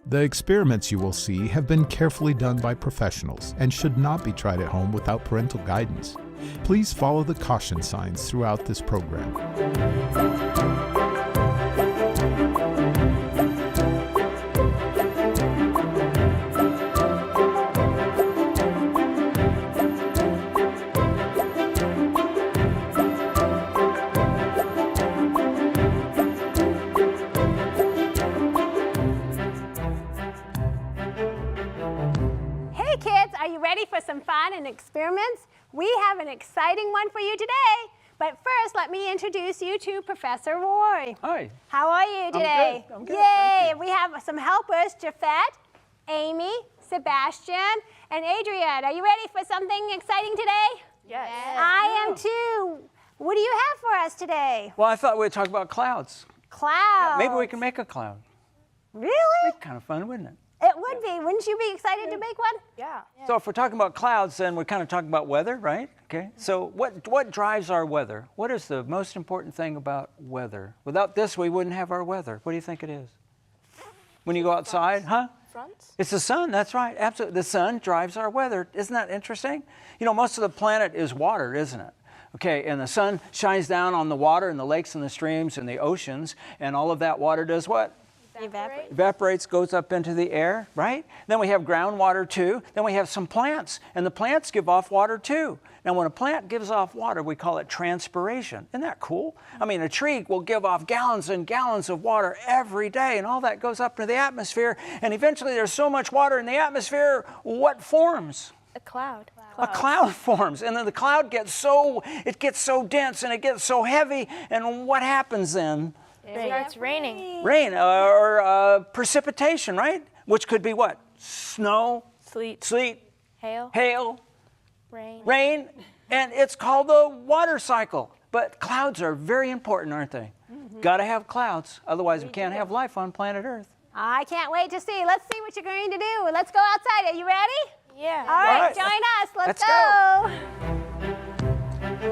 The experiments you will see have been carefully done by professionals and should not be tried at home without parental guidance. Please follow the caution signs throughout this program. For some fun and experiments, we have an exciting one for you today. But first, let me introduce you to Professor Roy. Hi. How are you today? I'm good. Yay! We have some helpers, Jafet, Amy, Sebastian, and Adrian. Are you ready for something exciting today? Yes. I am too. What do you have for us today? Well, I thought we'd talk about clouds. Clouds. Maybe we can make a cloud. Really? It'd be kind of fun, wouldn't it? It would be. Wouldn't you be excited to make one? Yeah. So if we're talking about clouds, then we're kind of talking about weather, right? Okay. So what drives our weather? What is the most important thing about weather? Without this, we wouldn't have our weather. What do you think it is? When you go outside, huh? Fronts? It's the sun, that's right. Absolutely. The sun drives our weather. Isn't that interesting? You know, most of the planet is water, isn't it? Okay, and the sun shines down on the water and the lakes and the streams and the oceans, and all of that water does what? Evaporates, goes up into the air, right? Then we have groundwater too. Then we have some plants, and the plants give off water too. Now when a plant gives off water, we call it transpiration. Isn't that cool? I mean, a tree will give off gallons and gallons of water every day, and all that goes up into the atmosphere, and eventually there's so much water in the atmosphere, what forms? A cloud. A cloud forms, and then the cloud gets so dense and it gets so heavy, and what happens then? It starts raining. Rain or precipitation, right? Which could be what? Snow, Sleet. hail, Rain. and it's called the water cycle. But clouds are very important, aren't they? Mm-hmm. Got to have clouds, otherwise we can't have life on planet Earth. I can't wait to see. Let's see what you're going to do. Let's go outside. Are you ready? Yeah. All right, join us. Let's go.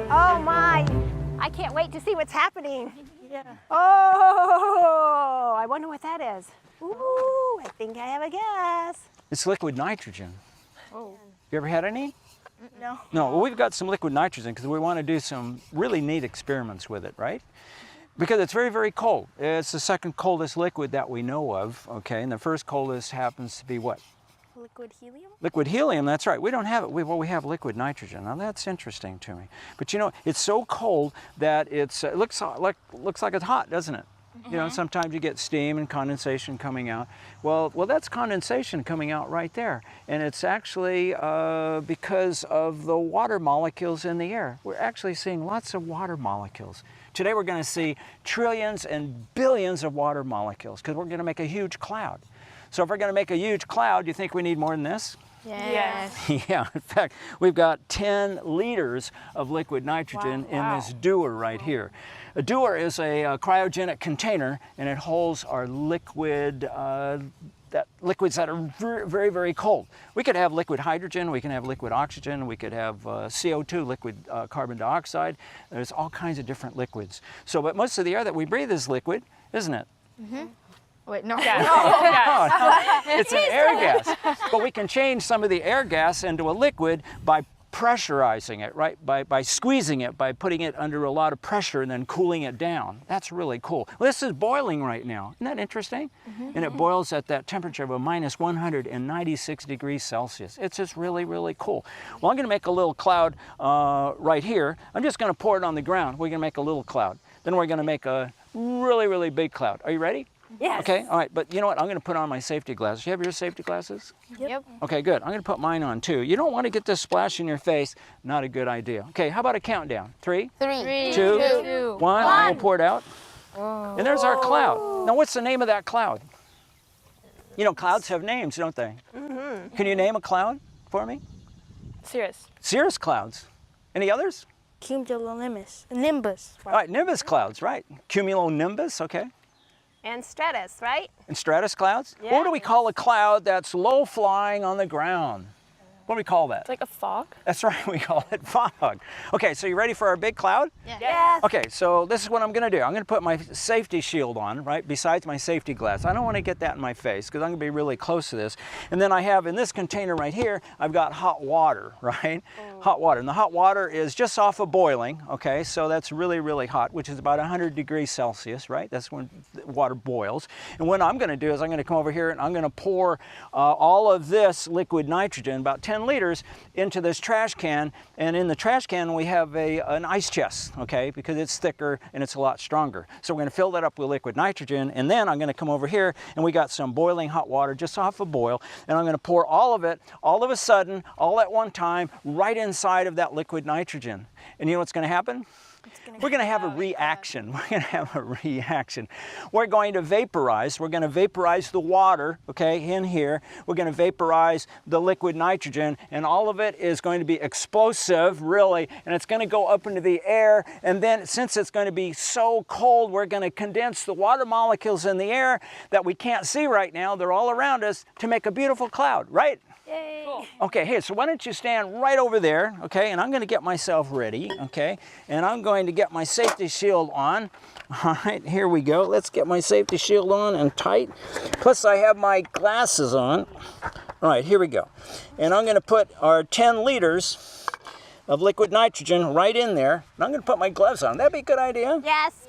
Oh my, I can't wait to see what's happening. Yeah. Oh, I wonder what that is. Ooh, I think I have a guess. It's liquid nitrogen. Oh. You ever had any? No. No, well, we've got some liquid nitrogen because we want to do some really neat experiments with it, right? Because it's very, very cold. It's the second coldest liquid that we know of, okay? And the first coldest happens to be what? Liquid helium? Liquid helium, that's right. We don't have it. We have liquid nitrogen. Now that's interesting to me. But you know, it's so cold that it looks like it's hot, doesn't it? Mm-hmm. You know, sometimes you get steam and condensation coming out. Well, that's condensation coming out right there. And it's actually because of the water molecules in the air. We're actually seeing lots of water molecules. Today we're going to see trillions and billions of water molecules because we're going to make a huge cloud. So if we're going to make a huge cloud, do you think we need more than this? Yes. Yeah, in fact, we've got 10 liters of liquid nitrogen in this dewar right here. A dewar is a cryogenic container, and it holds our liquids that are very, very, very cold. We could have liquid hydrogen, we can have liquid oxygen, we could have CO2, liquid carbon dioxide. There's all kinds of different liquids. So, but most of the air that we breathe is liquid, isn't it? Mm-hmm. Wait, no. No, it's an air gas. But we can change some of the air gas into a liquid by pressurizing it, right? By squeezing it, by putting it under a lot of pressure and then cooling it down. That's really cool. Well, this is boiling right now. Isn't that interesting? Mm-hmm. And it boils at that temperature of a minus 196 degrees Celsius. It's just really, really cool. Well, I'm going to make a little cloud right here. I'm just going to pour it on the ground. We're going to make a little cloud. Then we're going to make a really, really big cloud. Are you ready? Yes. Okay, all right, but you know what? I'm going to put on my safety glasses. You have your safety glasses? Yep. Okay, good. I'm going to put mine on too. You don't want to get this splash in your face. Not a good idea. Okay, how about a countdown? 3, 2, 1. We'll pour it out. Whoa. And there's our cloud. Now, what's the name of that cloud? You know, clouds have names, don't they? Mm-hmm. Can you name a cloud for me? Cirrus. Cirrus clouds. Any others? Cumulonimbus. Nimbus. All right, nimbus clouds, right. Cumulonimbus, okay. And stratus, right? And stratus clouds? Yeah. What do we call a cloud that's low flying on the ground? What do we call that? It's like a fog. That's right, we call it fog. Okay, so you ready for our big cloud? Yes. Okay, so this is what I'm going to do. I'm going to put my safety shield on, right, besides my safety glass. I don't want to get that in my face because I'm going to be really close to this. And then I have in this container right here, I've got hot water, right? Hot water. And the hot water is just off of boiling, okay? So that's really, really hot, which is about 100 degrees Celsius, right? That's when the water boils. And what I'm going to do is I'm going to come over here and I'm going to pour all of this liquid nitrogen, about 10 liters, into this trash can. And in the trash can we have an ice chest, okay, because it's thicker and it's a lot stronger. So we're going to fill that up with liquid nitrogen, and then I'm going to come over here and we got some boiling hot water just off a boil, and I'm going to pour all of it all of a sudden, all at one time, right inside of that liquid nitrogen. And you know what's going to happen? We're going to have a reaction. We're going to have a reaction. We're going to vaporize. We're going to vaporize the water, okay, in here. We're going to vaporize the liquid nitrogen, and all of it is going to be explosive, really, and it's going to go up into the air. And then, since it's going to be so cold, we're going to condense the water molecules in the air that we can't see right now. They're all around us to make a beautiful cloud, right? Yay. Cool. Okay, hey, so why don't you stand right over there, okay, and I'm going to get myself ready, okay, and I'm going to get my safety shield on. All right, here we go. Let's get my safety shield on and tight. Plus I have my glasses on. All right, here we go. And I'm going to put our 10 liters of liquid nitrogen right in there. And I'm going to put my gloves on. That'd be a good idea? Yes.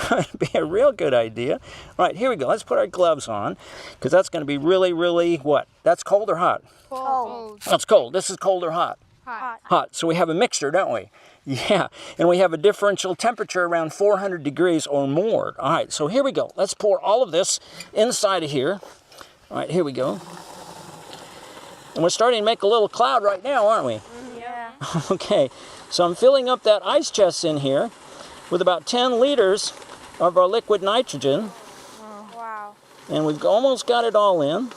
That'd be a real good idea. All right, here we go. Let's put our gloves on, because that's going to be really, really what? That's cold or hot? Cold. That's cold. This is cold or hot? Hot. Hot. So we have a mixture, don't we? Yeah. And we have a differential temperature around 400 degrees or more. All right, so here we go. Let's pour all of this inside of here. All right, here we go. And we're starting to make a little cloud right now, aren't we? Yeah. Okay, so I'm filling up that ice chest in here with about 10 liters of our liquid nitrogen. Wow. And we've almost got it all in.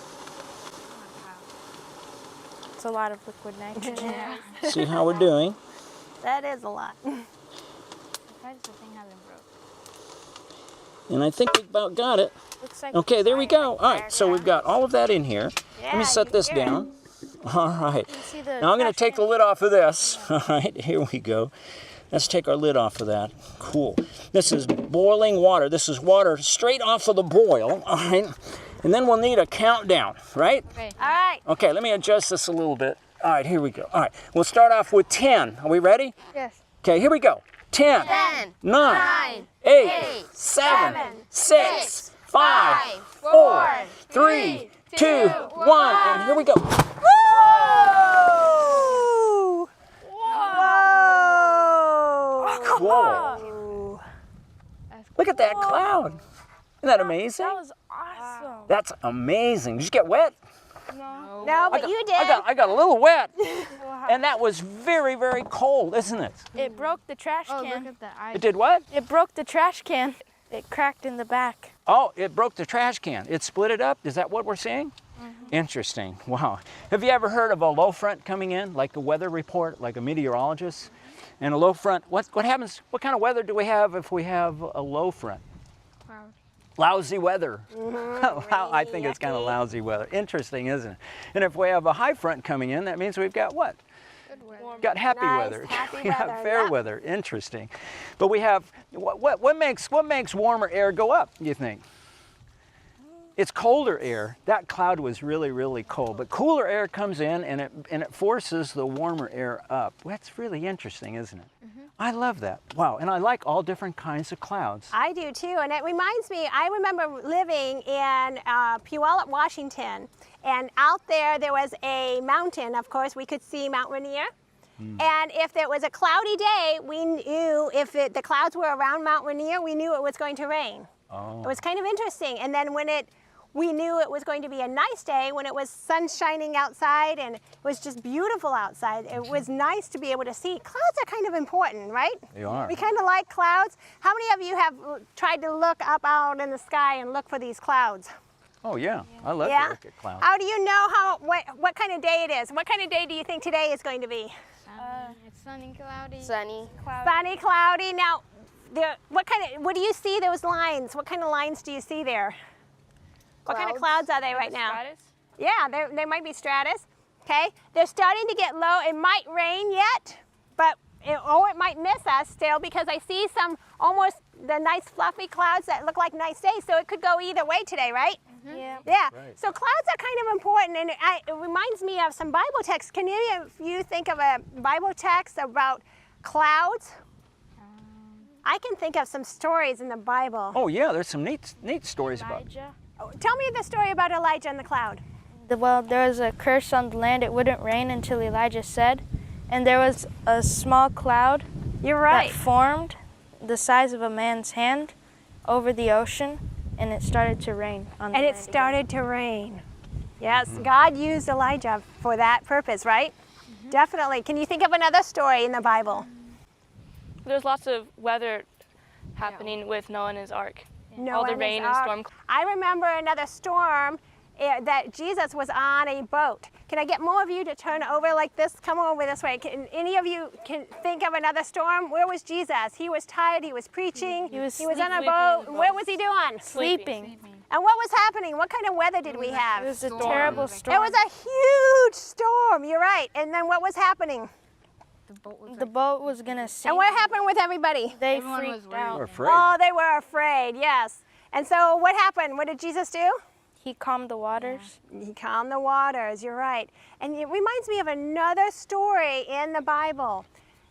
It's a lot of liquid nitrogen. See how we're doing. That is a lot. And I think we've about got it. Looks like Okay, there we go. All right, so we've got all of that in here. Let me Yeah, set you this hear it. down. All right. see the Now I'm going to trash take the lid off of this. All right, here we go. Let's take our lid off of that. Cool. This is boiling water. This is water straight off of the boil. All right. And then we'll need a countdown, right? All right. Okay, let me adjust this a little bit. All right, here we go. All right, we'll start off with 10. Are we ready? Yes. Okay, here we go. 10, 9, 8, 7, 6, 5, 4, 3, 2, 1, and here we go. Woo! Whoa! Whoa. Look at that cloud. Isn't that amazing? That was awesome. That's amazing. Did you get wet? No, but you did. I got a little wet. And that was very, very cold, isn't it? It broke the trash can. Look at the eyes. It did what? It broke the trash can. It cracked in the back. Oh, it broke the trash can. It split it up. Is that what we're seeing? Interesting. Wow. Have you ever heard of a low front coming in, like a weather report, like a meteorologist? And a low front, what happens, what kind of weather do we have if we have a low front? Cloud. Lousy weather. I think it's kind of lousy weather. Interesting, isn't it? And if we have a high front coming in, that means we've got what? Good weather. Got happy Nice, weather. happy We have weather, fair yep. weather. Interesting. But we have, what makes warmer air go up, you think? It's colder air. That cloud was really, really cold. But cooler air comes in and it forces the warmer air up. That's really interesting, isn't it? I love that. Wow, and I like all different kinds of clouds. I do too, and it reminds me, I remember living in Puyallup, Washington, and out there was a mountain, of course, we could see Mount Rainier. And if there was a cloudy day, we knew if the clouds were around Mount Rainier, we knew it was going to rain. Oh. It was kind of interesting. And then when we knew it was going to be a nice day, when it was sun shining outside and it was just beautiful outside, it was nice to be able to see. Clouds are kind of important, right? They are. We kind of like clouds. How many of you have tried to look up out in the sky and look for these clouds? Oh yeah, I love to Yeah? look at clouds. How do you know what kind of day it is? What kind of day do you think today is going to be? It's sunny, cloudy. Sunny. Sunny, cloudy. Now, what do you see those lines? What kind of lines do you see there? What kind of clouds are they right now? Stratus? Yeah, they might be stratus. Okay, they're starting to get low. It might rain yet, but it might miss us still because I see some almost the nice fluffy clouds that look like nice days. So it could go either way today, right? Yeah. Yeah. Right. So clouds are kind of important, and it reminds me of some Bible texts. Can any of you think of a Bible text about clouds? I can think of some stories in the Bible. Oh yeah, there's some neat stories about it. Elijah. Oh, tell me the story about Elijah and the cloud. Well, there was a curse on the land. It wouldn't rain until Elijah said. And there was a small cloud You're that right. formed the size of a man's hand over the ocean, and it started to rain on the And land it again. started to rain. Yes, God used Elijah for that purpose, right? Definitely. Can you think of another story in the Bible? There's lots of weather happening with Noah and his ark. Noah All the and rain his and ark. storm. I remember another storm that Jesus was on a boat. Can I get more of you to turn over like this? Come over this way. Can any of you can think of another storm? Where was Jesus? He was tired. He was preaching. He was on a sleeping in boat. the boat. What was he doing? Sleeping. And what was happening? What kind of weather did we have? It was a terrible storm. It was a huge storm. You're right. And then what was happening? The boat was gonna sink. And what happened with everybody? They Everyone was freaked worried. out. We're afraid. Oh, they were afraid. Yes. And so what happened? What did Jesus do? He calmed the waters. He calmed the waters. You're right. And it reminds me of another story in the Bible.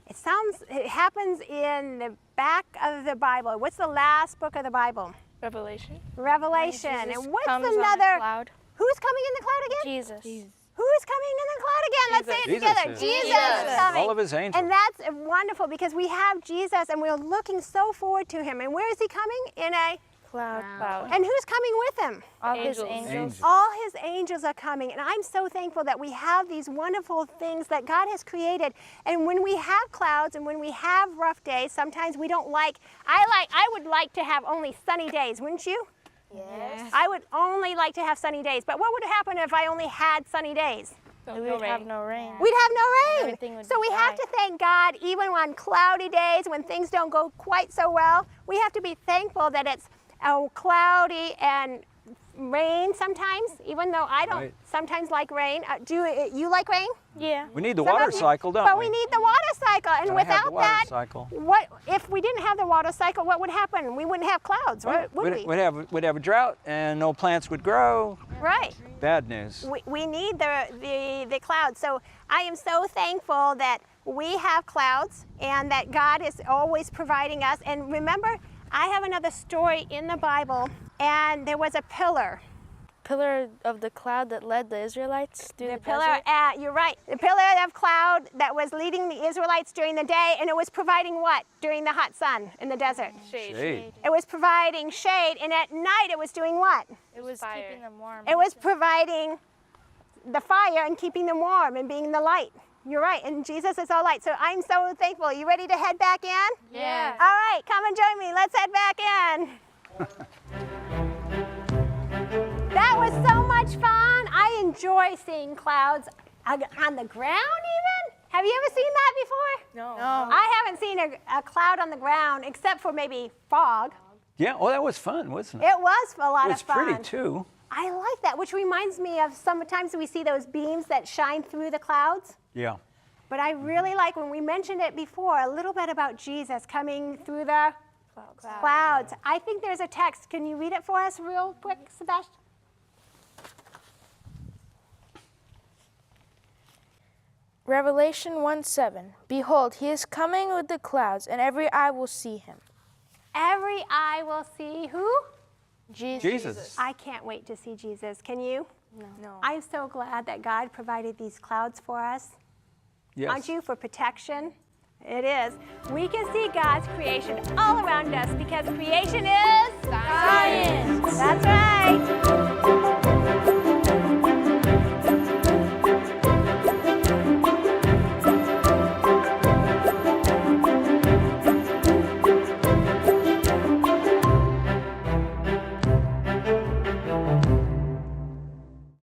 It happens in the back of the Bible. What's the last book of the Bible? Revelation. Revelation. Jesus And what's comes on a another? cloud. Who's coming in the cloud again? Jesus. Who's coming in the cloud again? Let's say it Jesus together. is. Jesus is coming. All of his angels. And that's wonderful because we have Jesus and we're looking so forward to him. And where is he coming? In a Cloud. And who's coming with him? All his Angels. angels. All his angels are coming. And I'm so thankful that we have these wonderful things that God has created. And when we have clouds and when we have rough days, sometimes we don't like, I would like to have only sunny days, wouldn't you? Yes. I would only like to have sunny days. But what would happen if I only had sunny days? So We no would have rain. no rain. We'd have no rain. Everything would So we be have dry. to thank God even on cloudy days when things don't go quite so well. We have to be thankful that it's cloudy and rain sometimes, even though I don't Right. sometimes like rain. Do you like rain? Yeah. We need the Some water of you- cycle, don't But we? we need the water cycle, and Gotta have the without water that, cycle. what if we didn't have the water cycle? What would happen? We wouldn't have clouds, right? Would we? We'd have a drought and no plants would grow. Right. Bad news. We need the clouds. So I am so thankful that we have clouds and that God is always providing us. And remember, I have another story in the Bible, and there was a pillar. Pillar of the cloud that led the Israelites through the Pillar, desert. you're right. The pillar of cloud that was leading the Israelites during the day, and it was providing what during the hot sun in the desert? Shade. It was providing shade, and at night it was doing what? It was Fire. keeping them warm. It was providing the fire and keeping them warm and being the light. You're right, and Jesus is our light. So I'm so thankful. You ready to head back in? Yeah. All right, come and join me. Let's head back in. That was so much fun. I enjoy seeing clouds on the ground even. Have you ever seen that before? No. I haven't seen a cloud on the ground except for maybe fog. Yeah, oh, that was fun, wasn't it? It was a lot It of was fun. pretty too. I like that, which reminds me of sometimes we see those beams that shine through the clouds. Yeah. But I really like when we mentioned it before, a little bit about Jesus coming through the clouds. I think there's a text. Can you read it for us real quick, Sebastian? Revelation 1:7. Behold, he is coming with the clouds, and every eye will see him. Every eye will see who? Jesus. I can't wait to see Jesus. Can you? No. I'm so glad that God provided these clouds for us. Yes. Aren't you? For protection. It is. We can see God's creation all around us because creation is Science. That's right.